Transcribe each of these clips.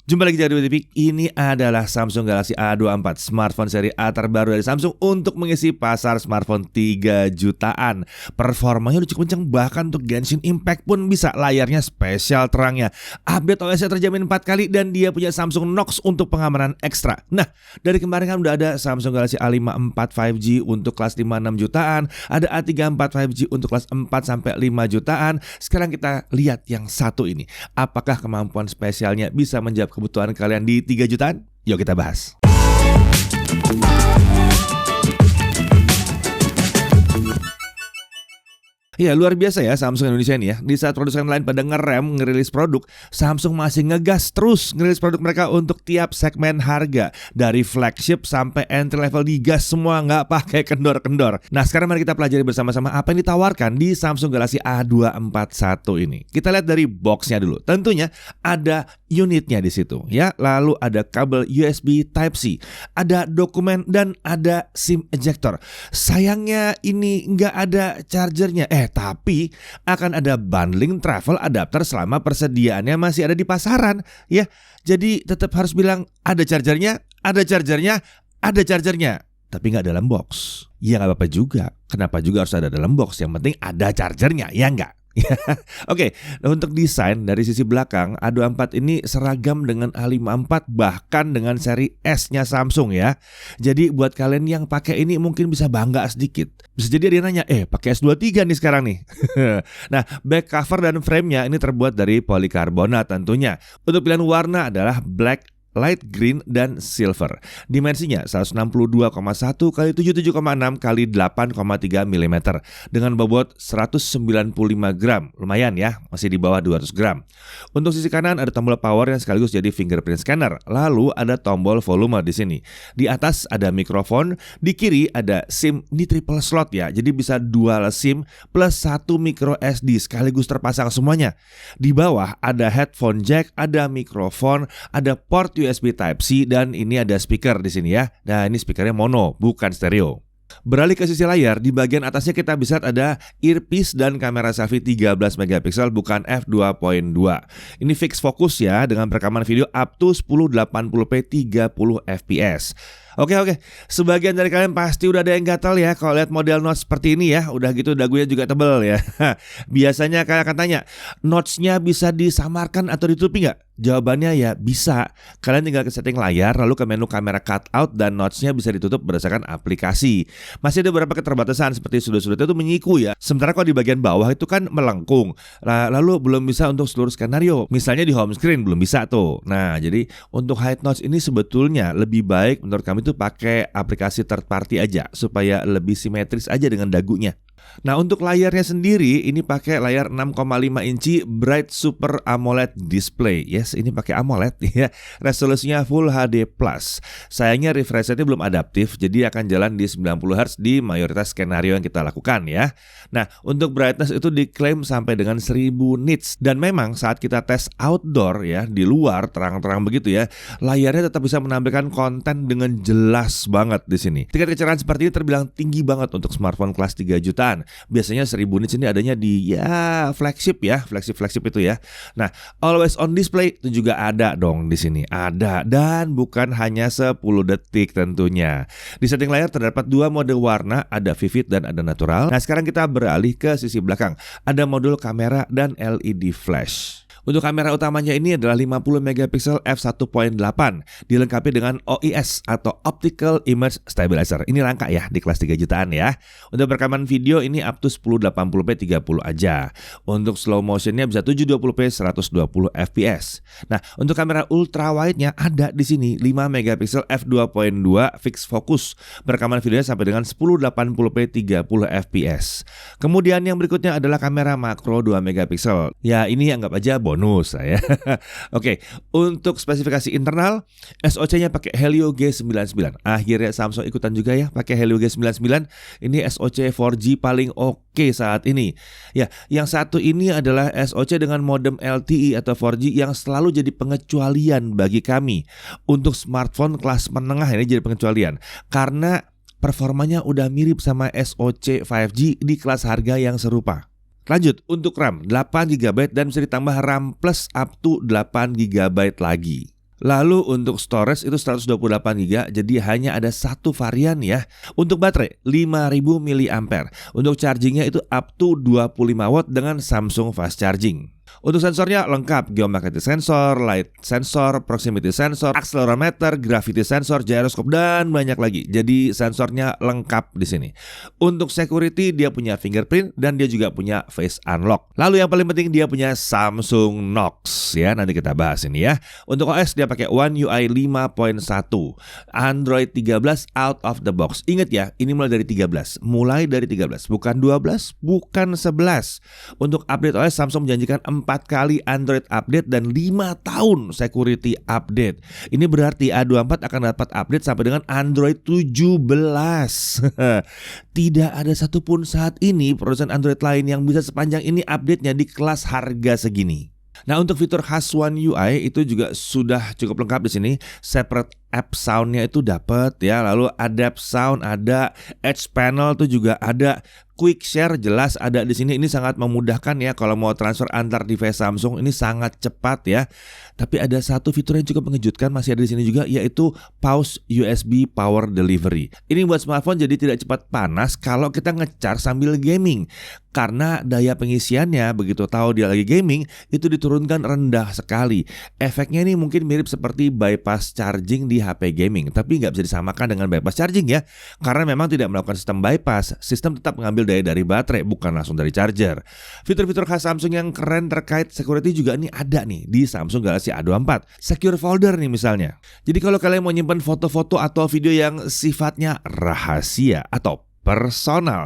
Jumpa lagi di TV. Ini adalah Samsung Galaxy A24, smartphone seri A terbaru dari Samsung untuk mengisi pasar smartphone 3 jutaan. Performanya udah cukup kenceng, bahkan untuk Genshin Impact pun bisa. Layarnya spesial terangnya, update OS-nya terjamin 4 kali, dan dia punya Samsung Knox untuk pengamanan ekstra. Nah, dari kemarin kan udah ada Samsung Galaxy A54 5G untuk kelas 5-6 jutaan, ada A34 5G untuk kelas 4-5 jutaan. Sekarang kita lihat yang satu ini. Apakah kemampuan spesialnya bisa menjawab kebutuhan kalian di 3 jutaan? Yuk kita bahas. Ya, luar biasa ya Samsung Indonesia ini ya. Di saat produsen lain pada ngerem ngerilis produk, Samsung masih ngegas terus ngerilis produk mereka untuk tiap segmen harga. Dari flagship sampai entry level digas semua, nggak pakai kendor-kendor. Nah, sekarang mari kita pelajari bersama-sama apa yang ditawarkan di Samsung Galaxy A241 ini. Kita lihat dari boxnya dulu. Tentunya ada unitnya di situ ya. Lalu ada kabel USB Type-C, ada dokumen, dan ada SIM ejector. Sayangnya ini nggak ada chargernya. Tapi akan ada bundling travel adapter selama persediaannya masih ada di pasaran ya. Jadi tetap harus bilang ada chargernya, ada chargernya, ada chargernya, tapi nggak dalam box. Ya nggak apa-apa juga. Kenapa juga harus ada dalam box? Yang penting ada chargernya, ya nggak? Oke, nah untuk desain dari sisi belakang, A24 ini seragam dengan A54, bahkan dengan seri S-nya Samsung ya. Jadi buat kalian yang pakai ini mungkin bisa bangga sedikit. Bisa jadi dia nanya, pakai S23 nih sekarang nih. Nah, back cover dan frame-nya ini terbuat dari polikarbonat tentunya. Untuk pilihan warna adalah black, light green, dan silver. Dimensinya 162,1 x 77,6 x 8,3 mm dengan bobot 195 gram. Lumayan ya, masih di bawah 200 gram. Untuk sisi kanan ada tombol power yang sekaligus jadi fingerprint scanner. Lalu ada tombol volume di sini. Di atas ada mikrofon, di kiri ada SIM di triple slot ya. Jadi bisa dual SIM plus 1 micro SD sekaligus terpasang semuanya. Di bawah ada headphone jack, ada mikrofon, ada port USB Type-C, dan ini ada speaker di sini ya. Nah, ini speakernya mono, bukan stereo. Beralih ke sisi layar, di bagian atasnya kita bisa lihat ada earpiece dan kamera selfie 13 megapiksel bukan f2.2. Ini fix fokus ya dengan rekaman video up to 1080p 30 fps. Oke, sebagian dari kalian pasti udah ada yang gatal ya kalau lihat model notch seperti ini ya. Udah gitu dagunya juga tebel ya. Biasanya kalian akan tanya, notch-nya bisa disamarkan atau ditutupi nggak? Jawabannya ya bisa. Kalian tinggal ke setting layar, lalu ke menu kamera cutout, dan notch-nya bisa ditutup berdasarkan aplikasi. Masih ada beberapa keterbatasan seperti sudut-sudutnya itu menyiku ya. Sementara kalau di bagian bawah itu kan melengkung. Lalu belum bisa untuk seluruh skenario. Misalnya di home screen belum bisa tuh. Nah, jadi untuk hide notch ini sebetulnya lebih baik menurut kami itu pakai aplikasi third party aja supaya lebih simetris aja dengan dagunya. Nah, untuk layarnya sendiri ini pakai layar 6,5 inci Bright Super AMOLED display. Yes, ini pakai AMOLED ya. Resolusinya Full HD+. Sayangnya refresh rate-nya belum adaptif, jadi akan jalan di 90 Hz di mayoritas skenario yang kita lakukan ya. Nah, untuk brightness itu diklaim sampai dengan 1000 nits, dan memang saat kita tes outdoor ya, di luar terang-terang begitu ya, layarnya tetap bisa menampilkan konten dengan jelas banget di sini. Tingkat kecerahan seperti ini terbilang tinggi banget untuk smartphone kelas 3 jutaan. Biasanya 1000 nits ini adanya di flagship itu ya. Nah, always on display itu juga ada dong di sini. Ada, dan bukan hanya 10 detik tentunya. Di setting layar terdapat 2 mode warna, ada vivid dan ada natural. Nah, sekarang kita beralih ke sisi belakang. Ada modul kamera dan LED flash. Untuk kamera utamanya ini adalah 50 megapiksel f1.8 dilengkapi dengan OIS atau Optical Image Stabilizer. Ini langka ya di kelas 3 jutaan ya. Untuk rekaman video ini up to 1080p 30 aja. Untuk slow motionnya bisa 720p 120 fps. Nah, untuk kamera ultra wide-nya ada di sini 5 megapiksel f2.2 fix focus. Berekaman videonya sampai dengan 1080p 30 fps. Kemudian yang berikutnya adalah kamera makro 2 megapiksel. Ya, ini anggap aja bonus ya. Oke, untuk spesifikasi internal SoC-nya pakai Helio G99. Akhirnya Samsung ikutan juga ya pakai Helio G99. Ini SoC 4G paling oke saat ini. Ya, yang satu ini adalah SoC dengan modem LTE atau 4G yang selalu jadi pengecualian bagi kami. Untuk smartphone kelas menengah ini jadi pengecualian karena performanya udah mirip sama SoC 5G di kelas harga yang serupa. Lanjut, untuk RAM 8GB dan bisa ditambah RAM plus up to 8GB lagi. Lalu untuk storage itu 128 GB, jadi hanya ada satu varian ya. Untuk baterai 5000 mAh. Untuk chargingnya itu up to 25 watt dengan Samsung Fast Charging. Untuk sensornya lengkap, geomagnetic sensor, light sensor, proximity sensor, accelerometer, gravity sensor, gyroscope dan banyak lagi. Jadi sensornya lengkap di sini. Untuk security dia punya fingerprint dan dia juga punya face unlock. Lalu yang paling penting dia punya Samsung Knox ya, nanti kita bahas ini ya. Untuk OS dia pakai One UI 5.1, Android 13 out of the box. Ingat ya, ini mulai dari 13, bukan 12, bukan 11. Untuk update OS Samsung menjanjikan 4 kali Android update dan 5 tahun security update. Ini berarti A24 akan dapat update sampai dengan Android 17. Tidak ada satupun saat ini produsen Android lain yang bisa sepanjang ini update-nya di kelas harga segini. Nah, untuk fitur khas One UI itu juga sudah cukup lengkap di sini. Separate app sound-nya itu dapat ya, lalu adapt sound ada, edge panel itu juga ada, quick share jelas ada di sini. Ini sangat memudahkan ya kalau mau transfer antar device Samsung, ini sangat cepat ya. Tapi ada satu fitur yang cukup mengejutkan masih ada di sini juga, yaitu pause USB power delivery. Ini buat smartphone jadi tidak cepat panas kalau kita ngecharge sambil gaming. Karena daya pengisiannya begitu tahu dia lagi gaming itu diturunkan rendah sekali. Efeknya ini mungkin mirip seperti bypass charging di HP gaming, tapi nggak bisa disamakan dengan bypass charging ya. Karena memang tidak melakukan sistem bypass, sistem tetap mengambil daya dari baterai bukan langsung dari charger. Fitur-fitur khas Samsung yang keren terkait security juga nih ada nih di Samsung Galaxy A24. Secure folder nih misalnya. Jadi kalau kalian mau nyimpan foto-foto atau video yang sifatnya rahasia atau personal,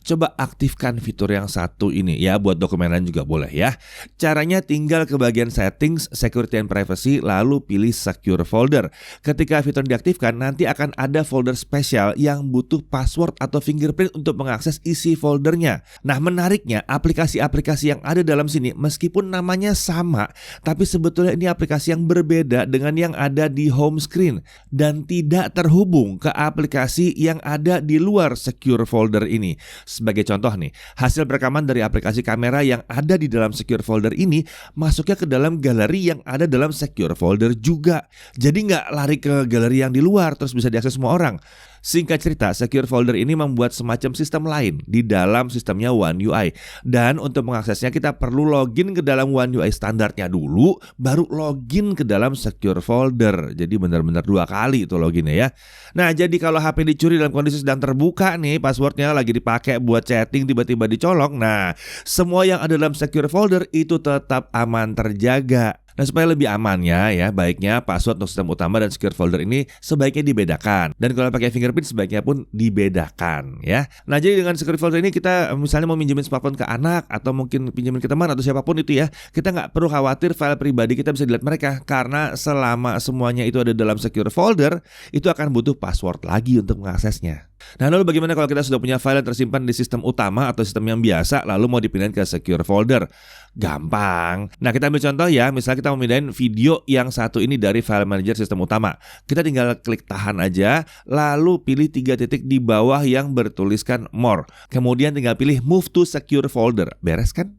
coba aktifkan fitur yang satu ini ya, buat dokumenan juga boleh ya. Caranya tinggal ke bagian settings, security and privacy, lalu pilih secure folder. Ketika fitur diaktifkan, nanti akan ada folder spesial yang butuh password atau fingerprint untuk mengakses isi foldernya. Nah, menariknya aplikasi-aplikasi yang ada dalam sini meskipun namanya sama, tapi sebetulnya ini aplikasi yang berbeda dengan yang ada di home screen dan tidak terhubung ke aplikasi yang ada di luar secure folder ini. Sebagai contoh nih, hasil rekaman dari aplikasi kamera yang ada di dalam secure folder ini masuknya ke dalam galeri yang ada dalam secure folder juga. Jadi nggak lari ke galeri yang di luar terus bisa diakses semua orang. Singkat cerita, secure folder ini membuat semacam sistem lain di dalam sistemnya One UI. Dan untuk mengaksesnya kita perlu login ke dalam One UI standarnya dulu, baru login ke dalam secure folder. Jadi benar-benar 2 kali itu loginnya ya. Nah, jadi kalau HP dicuri dalam kondisi sedang terbuka nih, passwordnya lagi dipakai buat chatting tiba-tiba dicolong. Nah, semua yang ada dalam secure folder itu tetap aman terjaga. Nah, supaya lebih amannya ya, baiknya password untuk sistem utama dan secure folder ini sebaiknya dibedakan. Dan kalau pakai fingerprint sebaiknya pun dibedakan ya. Nah, jadi dengan secure folder ini kita misalnya mau minjemin smartphone ke anak atau mungkin pinjemin ke teman atau siapapun itu ya, kita nggak perlu khawatir file pribadi kita bisa dilihat mereka, karena selama semuanya itu ada dalam secure folder, itu akan butuh password lagi untuk mengaksesnya. Nah, lalu bagaimana kalau kita sudah punya file yang tersimpan di sistem utama atau sistem yang biasa lalu mau dipindahin ke secure folder? Gampang. Nah, kita ambil contoh ya, misalnya kita mau pindahin video yang satu ini dari file manager sistem utama. Kita tinggal klik tahan aja, lalu pilih 3 titik di bawah yang bertuliskan more. Kemudian tinggal pilih move to secure folder. Beres kan?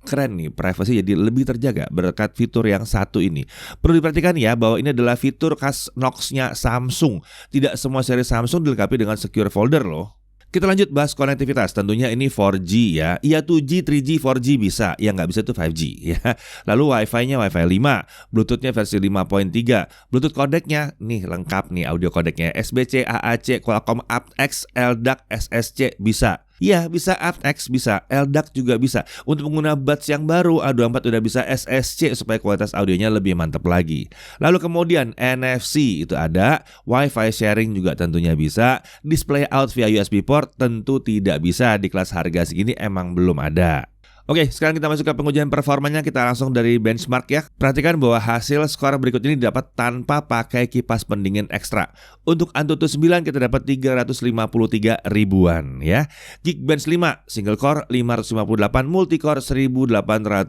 Keren nih, privacy jadi lebih terjaga berkat fitur yang satu ini. Perlu diperhatikan ya bahwa ini adalah fitur khas Knox-nya Samsung. Tidak semua seri Samsung dilengkapi dengan secure folder loh. Kita lanjut bahas konektivitas. Tentunya ini 4G ya. Iya 2G, 3G, 4G bisa. Yang nggak bisa itu 5G ya. Lalu Wi-Fi-nya Wi-Fi 5, Bluetooth-nya versi 5.3, Bluetooth codec-nya nih lengkap nih, audio codec-nya SBC, AAC, Qualcomm aptX, LDAC, SSC bisa. Iya, bisa aptX, bisa LDAC juga bisa. Untuk pengguna buds yang baru, A24 udah bisa SSC supaya kualitas audionya lebih mantap lagi. Lalu kemudian NFC itu ada, Wi-Fi sharing juga tentunya bisa, display out via USB port tentu tidak bisa, di kelas harga segini emang belum ada. Oke, sekarang kita masuk ke pengujian performanya. Kita langsung dari benchmark ya. Perhatikan bahwa hasil skor berikut ini didapat tanpa pakai kipas pendingin ekstra. Untuk Antutu 9 kita dapat 353 ribuan ya. Geekbench 5 single core 558, multicore 1886.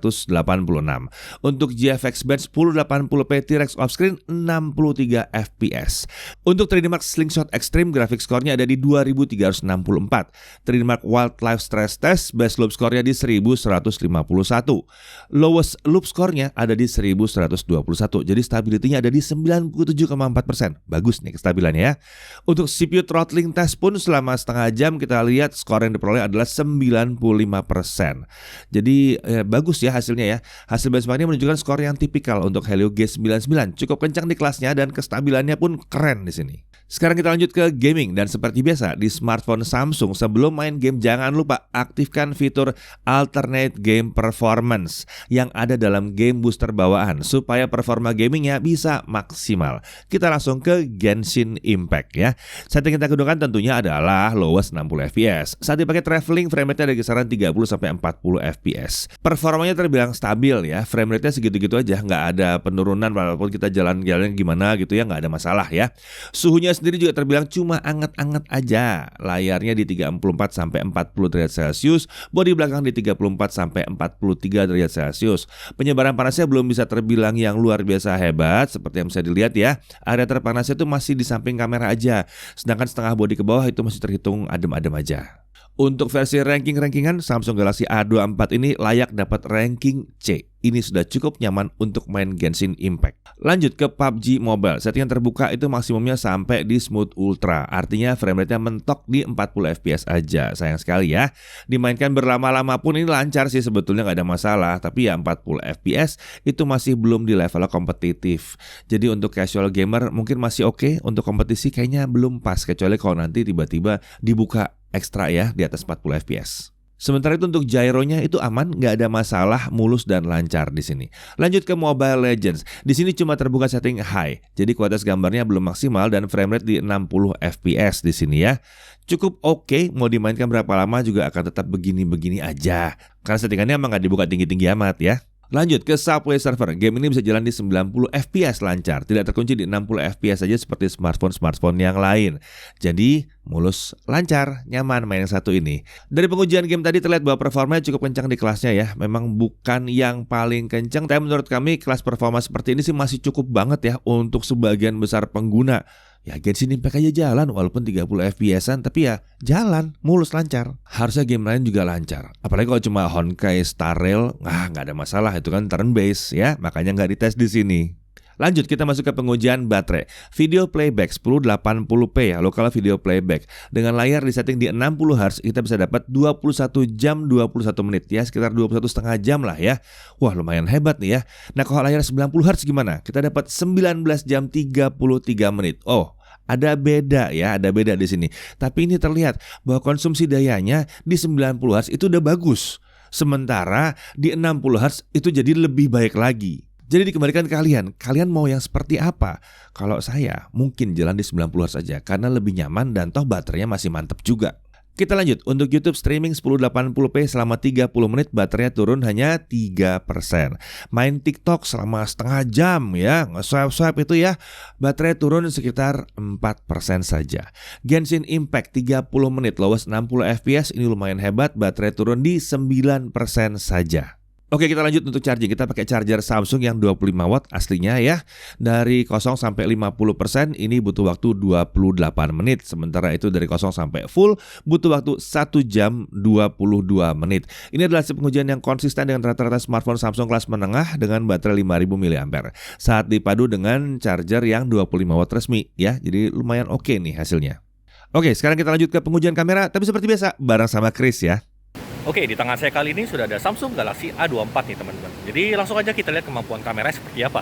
Untuk GFX Bench 1080p T-Rex offscreen 63 fps. Untuk 3D Mark Slingshot Extreme graphic score-nya ada di 2364. 3D Mark Wildlife Stress Test base loop score-nya di 1100. 1151. Lowest loop score-nya ada di 1121. Jadi stability-nya ada di 97,4%. Bagus nih kestabilannya ya. Untuk CPU throttling test pun selama setengah jam kita lihat skor yang diperoleh adalah 95%. Jadi bagus ya hasilnya ya. Hasil benchmarknya menunjukkan skor yang tipikal untuk Helio G99. Cukup kencang di kelasnya dan kestabilannya pun keren di sini. Sekarang kita lanjut ke gaming, dan seperti biasa di smartphone Samsung, sebelum main game jangan lupa aktifkan fitur Alternate Game Performance yang ada dalam game booster bawaan supaya performa gamingnya bisa maksimal. Kita langsung ke Genshin Impact ya. Setting kita gunakan tentunya adalah lowest 60 fps. Saat dipakai traveling, frame rate-nya ada kisaran 30-40 fps. Performanya terbilang stabil ya, frame rate-nya segitu-gitu aja, nggak ada penurunan walaupun kita jalan-jalan gimana gitu ya, nggak ada masalah ya. Suhunya sendiri juga terbilang cuma anget-anget aja. Layarnya di 34-40 derajat Celcius, bodi belakang di 34-43 derajat Celcius. Penyebaran panasnya belum bisa terbilang yang luar biasa hebat seperti yang bisa dilihat ya. Area terpanasnya itu masih di samping kamera aja. Sedangkan setengah bodi ke bawah itu masih terhitung adem-adem aja. Untuk versi ranking-rankingan, Samsung Galaxy A24 ini layak dapat ranking C. Ini sudah cukup nyaman untuk main Genshin Impact. Lanjut ke PUBG Mobile. Settingan terbuka itu maksimumnya sampai di Smooth Ultra. Artinya frame rate-nya mentok di 40 fps aja. Sayang sekali ya. Dimainkan berlama-lama pun ini lancar sih, sebetulnya nggak ada masalah. Tapi ya 40 fps itu masih belum di level kompetitif. Jadi untuk casual gamer mungkin masih oke. Untuk kompetisi kayaknya belum pas. Kecuali kalau nanti tiba-tiba dibuka ekstra ya di atas 40 fps. Sementara itu untuk gyronya itu aman, nggak ada masalah, mulus dan lancar di sini. Lanjut ke Mobile Legends. Di sini cuma terbuka setting high, jadi kualitas gambarnya belum maksimal dan frame rate di 60 fps di sini ya. Cukup oke, mau dimainkan berapa lama juga akan tetap begini-begini aja. Karena settingannya emang nggak dibuka tinggi-tinggi amat ya. Lanjut ke Subway Surfer. Game ini bisa jalan di 90 fps lancar, tidak terkunci di 60 fps saja seperti smartphone yang lain. Jadi mulus, lancar, nyaman main yang satu ini. Dari pengujian game tadi terlihat bahwa performanya cukup kencang di kelasnya ya. Memang bukan yang paling kencang, tapi menurut kami kelas performa seperti ini sih masih cukup banget ya untuk sebagian besar pengguna. Ya Genshin Impact aja jalan walaupun 30 fps-an, tapi ya jalan, mulus, lancar. Harusnya game lain juga lancar. Apalagi kalau cuma Honkai Star Rail, nggak ada masalah, itu kan turn based ya, makanya nggak dites di sini. Lanjut kita masuk ke pengujian baterai. Video playback 1080p ya, lokal video playback. Dengan layar disetting di 60 Hz, kita bisa dapat 21 jam 21 menit ya, sekitar 21,5 jam lah ya. Wah lumayan hebat nih ya. Nah kalau layar 90 Hz gimana? Kita dapat 19 jam 33 menit. Oh, ada beda ya, ada beda di sini. Tapi ini terlihat bahwa konsumsi dayanya di 90 Hz itu udah bagus. Sementara di 60 Hz itu jadi lebih baik lagi. Jadi dikembalikan ke kalian mau yang seperti apa? Kalau saya mungkin jalan di 90 Hz saja karena lebih nyaman dan toh baterainya masih mantap juga. Kita lanjut, untuk YouTube streaming 1080p selama 30 menit baterainya turun hanya 3%. Main TikTok selama setengah jam ya, nge-swipe itu ya, baterai turun sekitar 4% saja. Genshin Impact 30 menit lowest 60 fps, ini lumayan hebat, baterai turun di 9% saja. Oke, kita lanjut untuk charging. Kita pakai charger Samsung yang 25 watt aslinya ya. Dari 0 sampai 50% ini butuh waktu 28 menit. Sementara itu dari 0 sampai full butuh waktu 1 jam 22 menit. Ini adalah hasil pengujian yang konsisten dengan rata-rata smartphone Samsung kelas menengah dengan baterai 5000 mAh. Saat dipadu dengan charger yang 25 watt resmi ya. Jadi lumayan oke nih hasilnya. Oke, sekarang kita lanjut ke pengujian kamera. Tapi seperti biasa bareng sama Chris ya. Oke, di tangan saya kali ini sudah ada Samsung Galaxy A24 nih teman-teman. Jadi langsung aja kita lihat kemampuan kamera seperti apa.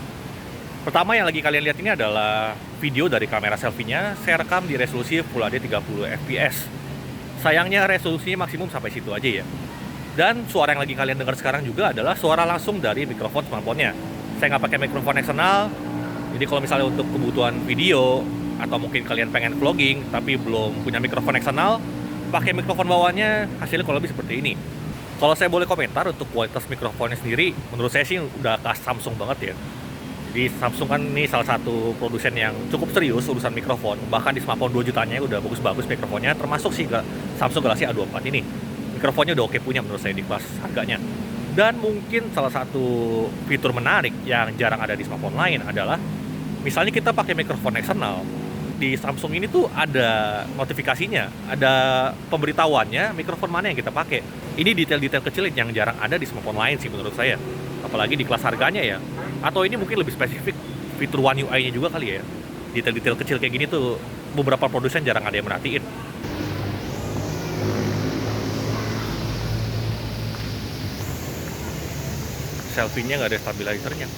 Pertama yang lagi kalian lihat ini adalah video dari kamera selfie-nya. Saya rekam di resolusi Full HD 30 fps. Sayangnya resolusinya maksimum sampai situ aja ya. Dan suara yang lagi kalian dengar sekarang juga adalah suara langsung dari mikrofon smartphone-nya. Saya nggak pakai mikrofon eksternal. Jadi kalau misalnya untuk kebutuhan video atau mungkin kalian pengen vlogging tapi belum punya mikrofon eksternal, pakai mikrofon bawahnya hasilnya kalau lebih seperti ini. Kalau saya boleh komentar untuk kualitas mikrofonnya sendiri, menurut saya sih udah khas Samsung banget ya. Jadi Samsung kan ini salah satu produsen yang cukup serius urusan mikrofon. Bahkan di smartphone 2 jutanya udah bagus-bagus mikrofonnya, termasuk sih Samsung Galaxy A24 ini. Mikrofonnya udah oke punya menurut saya di kelas harganya. Dan mungkin salah satu fitur menarik yang jarang ada di smartphone lain adalah misalnya kita pakai mikrofon eksternal, di Samsung ini tuh ada notifikasinya, ada pemberitahuannya mikrofon mana yang kita pakai. Ini detail-detail kecil yang jarang ada di smartphone lain sih menurut saya. Apalagi di kelas harganya ya. Atau ini mungkin lebih spesifik fitur One UI-nya juga kali ya. Detail-detail kecil kayak gini tuh beberapa produsen jarang ada yang merhatiin. Selfie-nya nggak ada stabilizernya.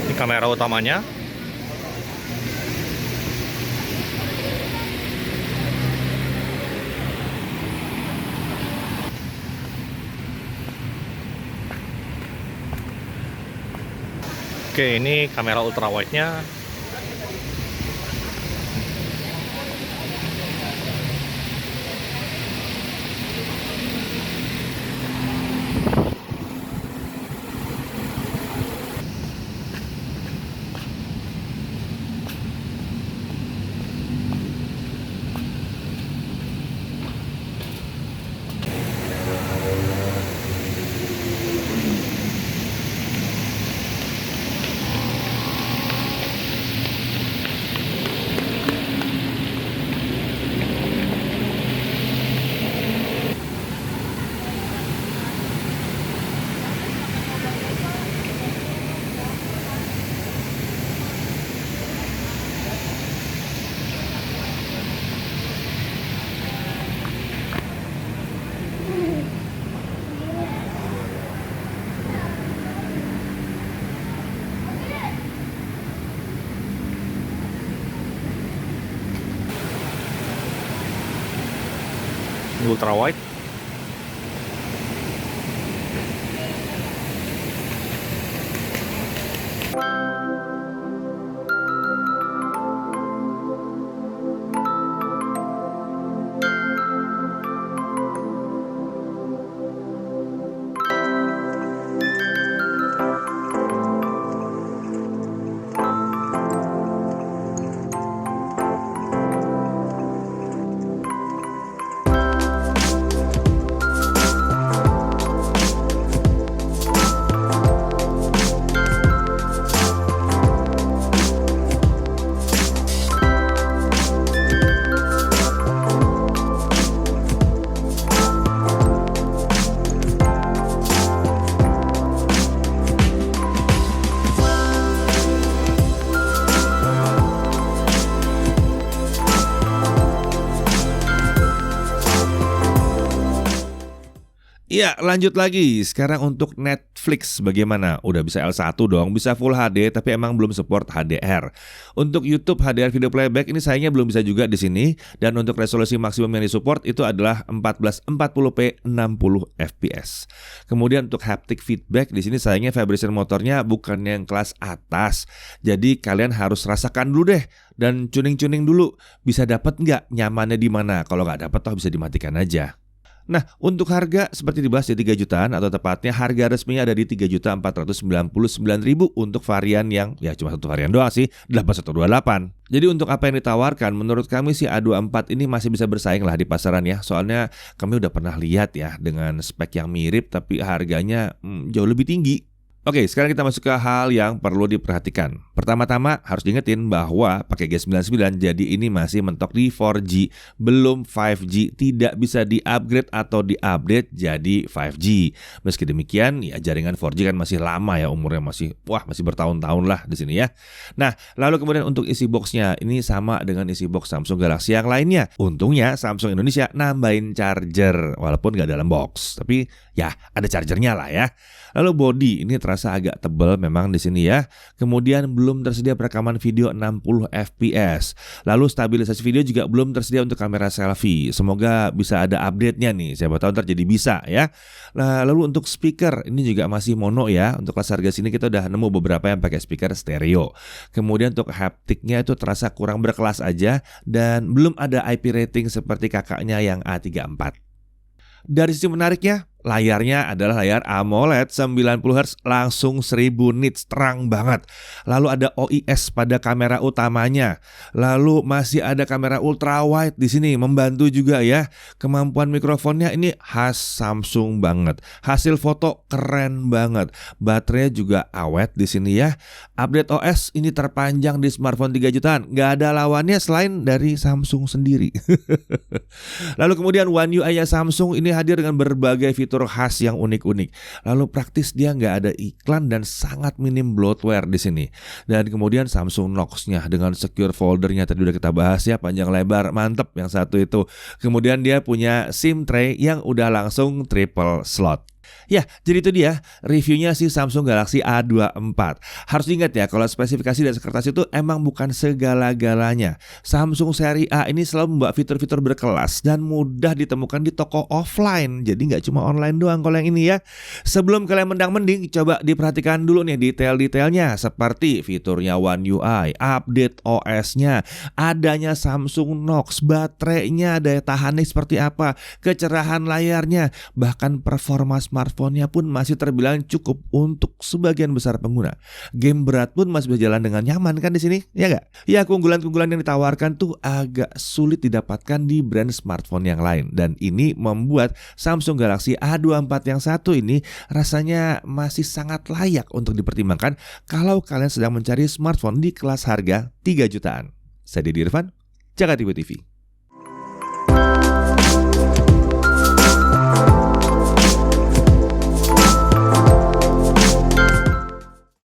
Ini kamera utamanya. Oke, ini kamera ultra wide-nya. Ultra wide. Iya, lanjut lagi. Sekarang untuk Netflix bagaimana? Udah bisa L1 dong, bisa Full HD tapi emang belum support HDR. Untuk YouTube HDR video playback ini sayangnya belum bisa juga di sini, dan untuk resolusi maksimum yang disupport itu adalah 1440p 60 fps. Kemudian untuk haptic feedback di sini sayangnya vibration motornya bukan yang kelas atas. Jadi kalian harus rasakan dulu deh dan tuning-tuning dulu. Bisa dapat nggak, nyamannya di mana? Kalau nggak dapat toh bisa dimatikan aja. Nah, untuk harga seperti dibahas di 3 jutaan atau tepatnya harga resminya ada di 3.499.000 untuk varian yang ya cuma satu varian doang sih, 8128. Jadi untuk apa yang ditawarkan, menurut kami sih A24 ini masih bisa bersaing lah di pasaran ya. Soalnya kami udah pernah lihat ya dengan spek yang mirip tapi harganya jauh lebih tinggi. Oke, sekarang kita masuk ke hal yang perlu diperhatikan. Pertama-tama harus diingetin bahwa pakai G99 jadi ini masih mentok di 4G, belum 5G, tidak bisa di-upgrade atau di-update jadi 5G. Meski demikian, ya jaringan 4G kan masih lama ya, umurnya masih bertahun-tahun lah di sini ya. Nah, lalu kemudian untuk isi boxnya, ini sama dengan isi box Samsung Galaxy yang lainnya. Untungnya Samsung Indonesia nambahin charger, walaupun nggak dalam box, tapi ya ada chargernya lah ya. Lalu body ini terasa agak tebal memang di sini ya. Kemudian belum tersedia perekaman video 60 fps. Lalu stabilisasi video juga belum tersedia untuk kamera selfie. Semoga bisa ada update-nya nih. Siapa tahu ntar jadi bisa ya. Nah, lalu untuk speaker ini juga masih mono ya. Untuk kelas harga sini kita udah nemu beberapa yang pakai speaker stereo. Kemudian untuk haptiknya itu terasa kurang berkelas aja dan belum ada IP rating seperti kakaknya yang A34. Dari sisi menariknya, Layarnya adalah layar AMOLED 90Hz langsung 1000 nits, terang banget. Lalu ada OIS pada kamera utamanya. Lalu masih ada kamera ultra wide di sini membantu juga ya. Kemampuan mikrofonnya ini khas Samsung banget. Hasil foto keren banget. Baterainya juga awet di sini ya. Update OS ini terpanjang di smartphone 3 jutaan. Gak ada lawannya selain dari Samsung sendiri. Lalu kemudian One UI-nya Samsung ini hadir dengan berbagai fitur khas yang unik-unik. Lalu praktis dia nggak ada iklan dan sangat minim bloatware di sini. Dan kemudian Samsung Knox-nya dengan secure foldernya tadi udah kita bahas ya, panjang lebar, mantep yang satu itu. Kemudian dia punya SIM tray yang udah langsung triple slot. Ya, jadi itu dia reviewnya si Samsung Galaxy A24. Harus diingat ya, kalau spesifikasi dan sekretaris itu emang bukan segala-galanya. Samsung seri A ini selalu membawa fitur-fitur berkelas dan mudah ditemukan di toko offline. Jadi nggak cuma online doang kalau yang ini ya. Sebelum kalian mendang-mending, coba diperhatikan dulu nih detail-detailnya. Seperti fiturnya One UI, update OS-nya, adanya Samsung Knox, baterainya, daya tahannya seperti apa, kecerahan layarnya, bahkan performa smartphone-nya pun masih terbilang cukup untuk sebagian besar pengguna. Game berat pun masih berjalan dengan nyaman kan di sini, ya nggak? Ya, keunggulan-keunggulan yang ditawarkan tuh agak sulit didapatkan di brand smartphone yang lain. Dan ini membuat Samsung Galaxy A24 yang satu ini rasanya masih sangat layak untuk dipertimbangkan kalau kalian sedang mencari smartphone di kelas harga 3 jutaan. Saya Deddy Irfan, Jakarta TV.